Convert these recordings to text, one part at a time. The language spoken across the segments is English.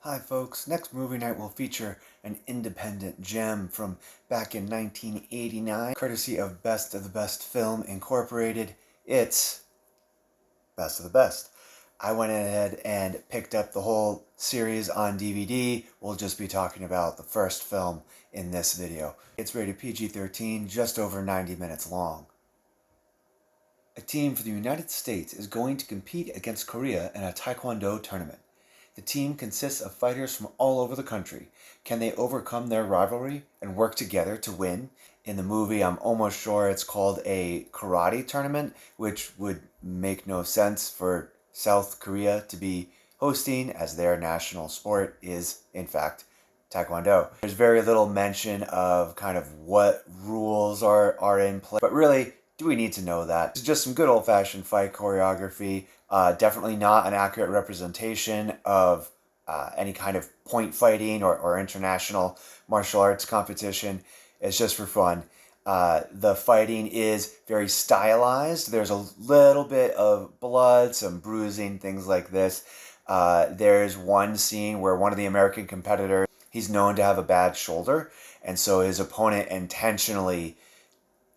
Hi folks, next movie night will feature an independent gem from back in 1989, courtesy of Best of the Best Film Incorporated. It's Best of the Best. I went ahead and picked up the whole series on DVD. We'll just be talking about the first film in this video. It's rated PG-13, just over 90 minutes long. A team for the United States is going to compete against Korea in a Taekwondo tournament. The team consists of fighters from all over the country. Can they overcome their rivalry and work together to win? In the movie, I'm almost sure it's called a karate tournament, which would make no sense for South Korea to be hosting, as their national sport is, in fact, Taekwondo. There's very little mention of kind of what rules are in play, but really, do we need to know that? It's just some good old-fashioned fight choreography. Definitely not an accurate representation of any kind of point fighting or international martial arts competition. It's just for fun. The fighting is very stylized. There's a little bit of blood, some bruising, things like this. There's one scene where one of the American competitors, he's known to have a bad shoulder, and so his opponent intentionally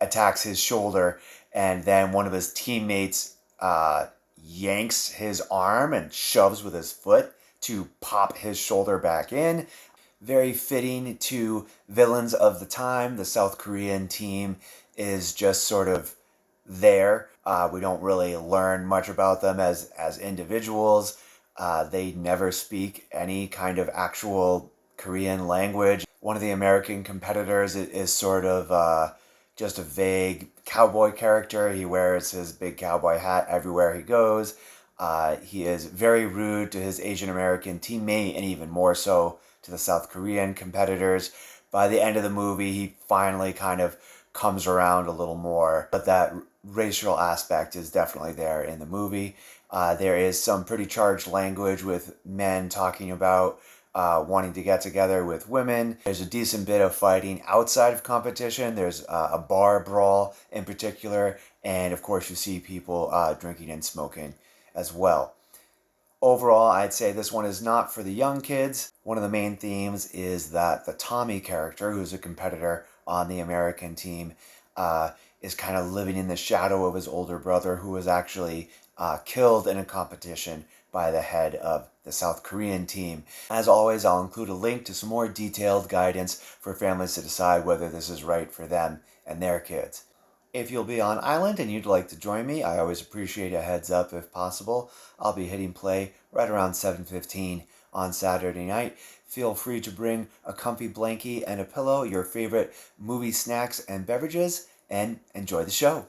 attacks his shoulder, and then one of his teammates yanks his arm and shoves with his foot to pop his shoulder back in. Very fitting to villains of the time. The South Korean team is just sort of there. We don't really learn much about them as individuals. They never speak any kind of actual Korean language. One of the American competitors is sort of just a vague cowboy character. He wears his big cowboy hat everywhere he goes. He is very rude to his Asian American teammate and even more so to the South Korean competitors. By the end of the movie, he finally kind of comes around a little more, but that racial aspect is definitely there in the movie. There is some pretty charged language with men talking about wanting to get together with women. There's a decent bit of fighting outside of competition. There's a bar brawl in particular, and of course you see people drinking and smoking as well. Overall, I'd say this one is not for the young kids. One of the main themes is that the Tommy character, who's a competitor on the American team, is kind of living in the shadow of his older brother, who was actually killed in a competition by the head of the South Korean team. As always, I'll include a link to some more detailed guidance for families to decide whether this is right for them and their kids. If you'll be on island and you'd like to join me, I always appreciate a heads up if possible. I'll be hitting play right around 7:15 on Saturday night. Feel free to bring a comfy blankie and a pillow, your favorite movie snacks and beverages, and enjoy the show.